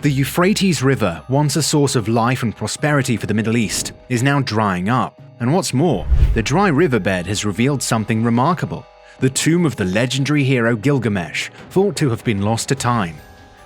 The Euphrates River, once a source of life and prosperity for the Middle East, is now drying up. And what's more, the dry riverbed has revealed something remarkable: the tomb of the legendary hero Gilgamesh, thought to have been lost to time.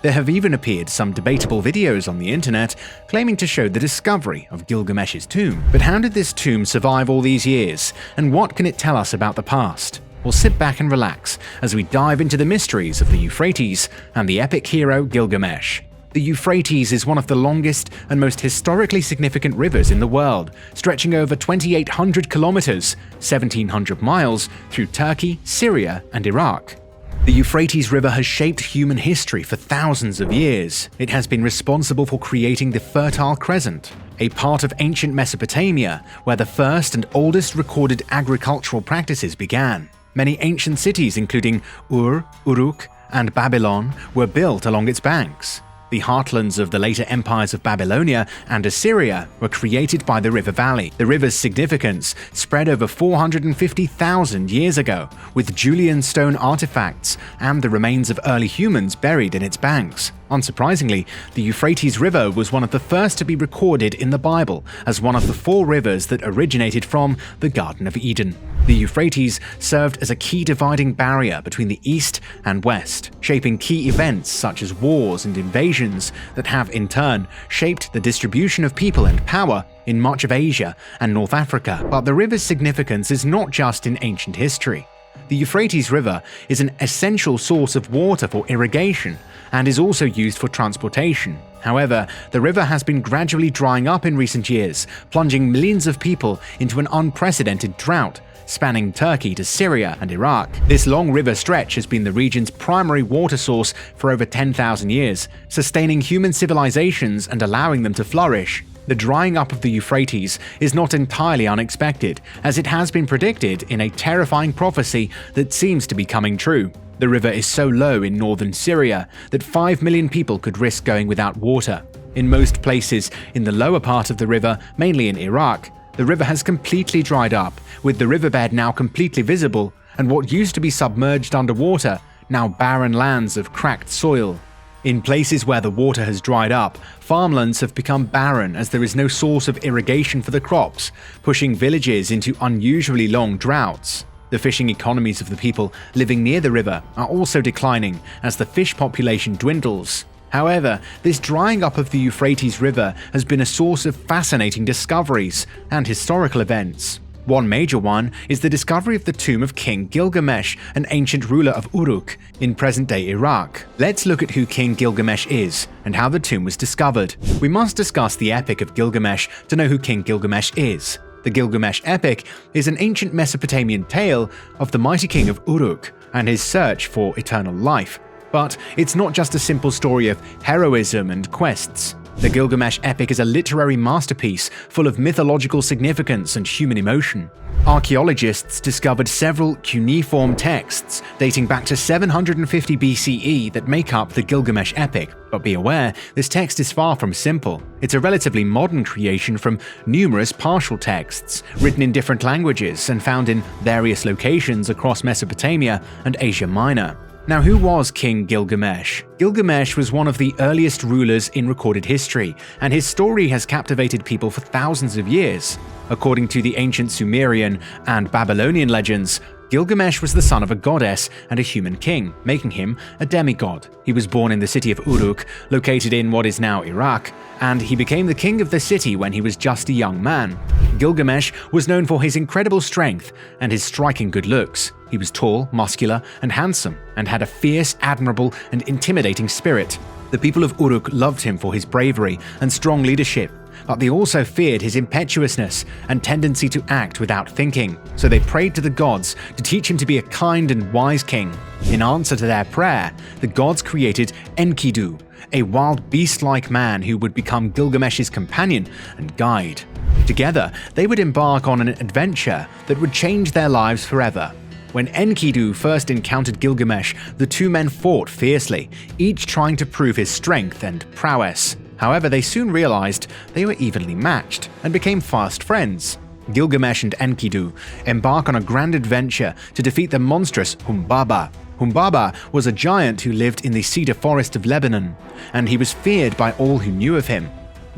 There have even appeared some debatable videos on the internet claiming to show the discovery of Gilgamesh's tomb. But how did this tomb survive all these years, and what can it tell us about the past? Well, sit back and relax as we dive into the mysteries of the Euphrates and the epic hero Gilgamesh. The Euphrates is one of the longest and most historically significant rivers in the world, stretching over 2,800 kilometers, 1,700 miles, through Turkey, Syria, and Iraq. The Euphrates River has shaped human history for thousands of years. It has been responsible for creating the Fertile Crescent, a part of ancient Mesopotamia where the first and oldest recorded agricultural practices began. Many ancient cities, including Ur, Uruk, and Babylon, were built along its banks. The heartlands of the later empires of Babylonia and Assyria were created by the river valley. The river's significance spread over 450,000 years ago, with Julian stone artifacts and the remains of early humans buried in its banks. Unsurprisingly, the Euphrates River was one of the first to be recorded in the Bible as one of the 4 rivers that originated from the Garden of Eden. The Euphrates served as a key dividing barrier between the East and West, shaping key events such as wars and invasions that have, in turn, shaped the distribution of people and power in much of Asia and North Africa. But the river's significance is not just in ancient history. The Euphrates River is an essential source of water for irrigation and is also used for transportation. However, the river has been gradually drying up in recent years, plunging millions of people into an unprecedented drought, spanning Turkey to Syria and Iraq. This long river stretch has been the region's primary water source for over 10,000 years, sustaining human civilizations and allowing them to flourish. The drying up of the Euphrates is not entirely unexpected, as it has been predicted in a terrifying prophecy that seems to be coming true. The river is so low in northern Syria that 5 million people could risk going without water. In most places in the lower part of the river, mainly in Iraq, the river has completely dried up, with the riverbed now completely visible, and what used to be submerged underwater, now barren lands of cracked soil. In places where the water has dried up, farmlands have become barren as there is no source of irrigation for the crops, pushing villages into unusually long droughts. The fishing economies of the people living near the river are also declining as the fish population dwindles. However, this drying up of the Euphrates River has been a source of fascinating discoveries and historical events. One major one is the discovery of the tomb of King Gilgamesh, an ancient ruler of Uruk in present-day Iraq. Let's look at who King Gilgamesh is and how the tomb was discovered. We must discuss the epic of Gilgamesh to know who King Gilgamesh is. The Gilgamesh epic is an ancient Mesopotamian tale of the mighty king of Uruk and his search for eternal life. But it's not just a simple story of heroism and quests. The Gilgamesh epic is a literary masterpiece full of mythological significance and human emotion. Archaeologists discovered several cuneiform texts dating back to 750 BCE that make up the Gilgamesh epic, but be aware, this text is far from simple. It's a relatively modern creation from numerous partial texts, written in different languages and found in various locations across Mesopotamia and Asia Minor. Now, who was King Gilgamesh? Gilgamesh was one of the earliest rulers in recorded history, and his story has captivated people for thousands of years. According to the ancient Sumerian and Babylonian legends, Gilgamesh was the son of a goddess and a human king, making him a demigod. He was born in the city of Uruk, located in what is now Iraq, and he became the king of the city when he was just a young man. Gilgamesh was known for his incredible strength and his striking good looks. He was tall, muscular, and handsome, and had a fierce, admirable, and intimidating spirit. The people of Uruk loved him for his bravery and strong leadership, but they also feared his impetuousness and tendency to act without thinking, so they prayed to the gods to teach him to be a kind and wise king. In answer to their prayer, the gods created Enkidu, a wild beast-like man who would become Gilgamesh's companion and guide. Together, they would embark on an adventure that would change their lives forever. When Enkidu first encountered Gilgamesh, the two men fought fiercely, each trying to prove his strength and prowess. However, they soon realized they were evenly matched and became fast friends. Gilgamesh and Enkidu embark on a grand adventure to defeat the monstrous Humbaba, Humbaba was a giant who lived in the cedar forest of Lebanon, and he was feared by all who knew of him.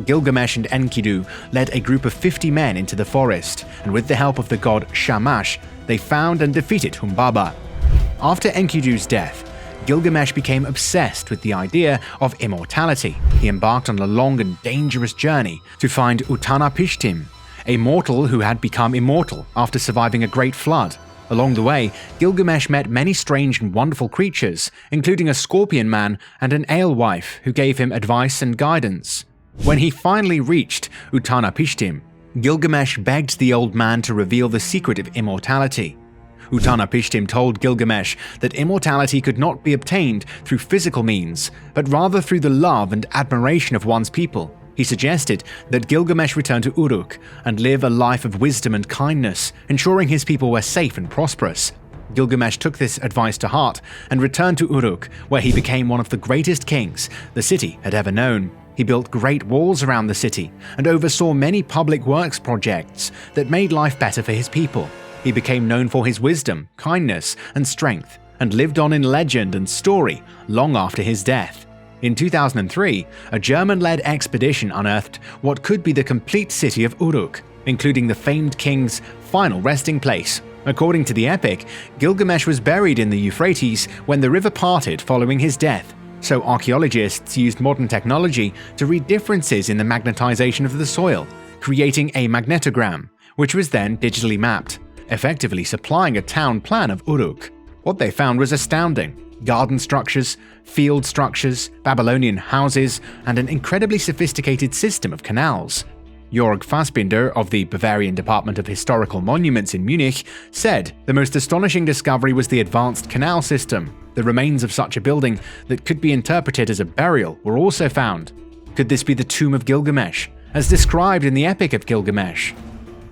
Gilgamesh and Enkidu led a group of 50 men into the forest, and with the help of the god Shamash, they found and defeated Humbaba. After Enkidu's death, Gilgamesh became obsessed with the idea of immortality. He embarked on a long and dangerous journey to find Utnapishtim, a mortal who had become immortal after surviving a great flood. Along the way, Gilgamesh met many strange and wonderful creatures, including a scorpion man and an alewife who gave him advice and guidance. When he finally reached Utnapishtim, Gilgamesh begged the old man to reveal the secret of immortality. Utnapishtim told Gilgamesh that immortality could not be obtained through physical means, but rather through the love and admiration of one's people. He suggested that Gilgamesh return to Uruk and live a life of wisdom and kindness, ensuring his people were safe and prosperous. Gilgamesh took this advice to heart and returned to Uruk, where he became one of the greatest kings the city had ever known. He built great walls around the city and oversaw many public works projects that made life better for his people. He became known for his wisdom, kindness, and strength, and lived on in legend and story long after his death. In 2003, a German-led expedition unearthed what could be the complete city of Uruk, including the famed king's final resting place. According to the epic, Gilgamesh was buried in the Euphrates when the river parted following his death, so archaeologists used modern technology to read differences in the magnetization of the soil, creating a magnetogram, which was then digitally mapped, effectively supplying a town plan of Uruk. What they found was astounding. Garden structures, field structures, Babylonian houses, and an incredibly sophisticated system of canals. Jörg Fassbinder of the Bavarian Department of Historical Monuments in Munich said the most astonishing discovery was the advanced canal system. The remains of such a building that could be interpreted as a burial were also found. Could this be the tomb of Gilgamesh, as described in the Epic of Gilgamesh?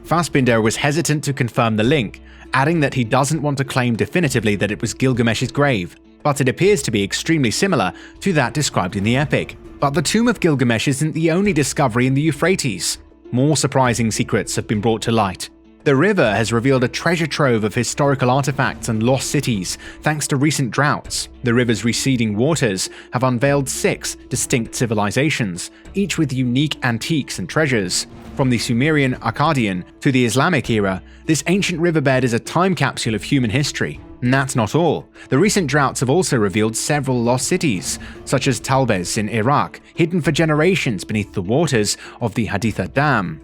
Fassbinder was hesitant to confirm the link, adding that he doesn't want to claim definitively that it was Gilgamesh's grave, but it appears to be extremely similar to that described in the epic. But the tomb of Gilgamesh isn't the only discovery in the Euphrates. More surprising secrets have been brought to light. The river has revealed a treasure trove of historical artifacts and lost cities thanks to recent droughts. The river's receding waters have unveiled 6 distinct civilizations, each with unique antiques and treasures. From the Sumerian Akkadian to the Islamic era, this ancient riverbed is a time capsule of human history. And that's not all. The recent droughts have also revealed several lost cities, such as Talbez in Iraq, hidden for generations beneath the waters of the Haditha Dam.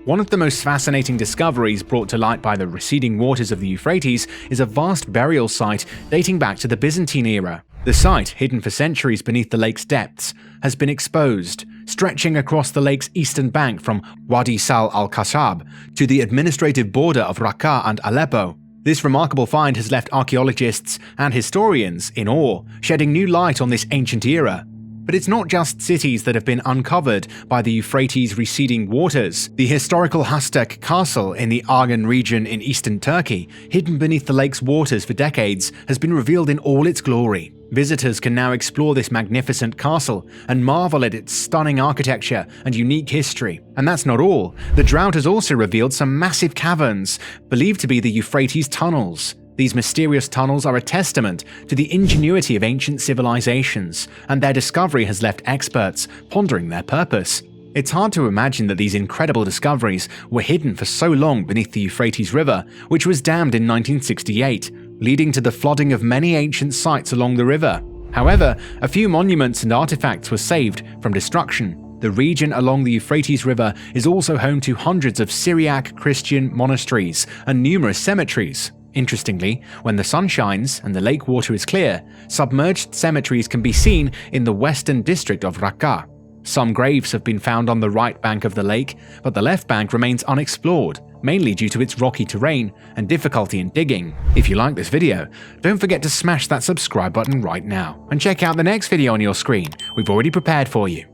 One of the most fascinating discoveries brought to light by the receding waters of the Euphrates is a vast burial site dating back to the Byzantine era. The site, hidden for centuries beneath the lake's depths, has been exposed, stretching across the lake's eastern bank from Wadi Sal al-Khashab to the administrative border of Raqqa and Aleppo. This remarkable find has left archaeologists and historians in awe, shedding new light on this ancient era. But it's not just cities that have been uncovered by the Euphrates' receding waters. The historical Hastek castle in the Argan region in eastern Turkey, hidden beneath the lake's waters for decades, has been revealed in all its glory. Visitors can now explore this magnificent castle and marvel at its stunning architecture and unique history. And that's not all. The drought has also revealed some massive caverns, believed to be the Euphrates tunnels. These mysterious tunnels are a testament to the ingenuity of ancient civilizations, and their discovery has left experts pondering their purpose. It's hard to imagine that these incredible discoveries were hidden for so long beneath the Euphrates River, which was dammed in 1968, leading to the flooding of many ancient sites along the river. However, a few monuments and artifacts were saved from destruction. The region along the Euphrates River is also home to hundreds of Syriac Christian monasteries and numerous cemeteries. Interestingly, when the sun shines and the lake water is clear, submerged cemeteries can be seen in the western district of Raqqa. Some graves have been found on the right bank of the lake, but the left bank remains unexplored, mainly due to its rocky terrain and difficulty in digging. If you like this video, don't forget to smash that subscribe button right now, and check out the next video on your screen we've already prepared for you.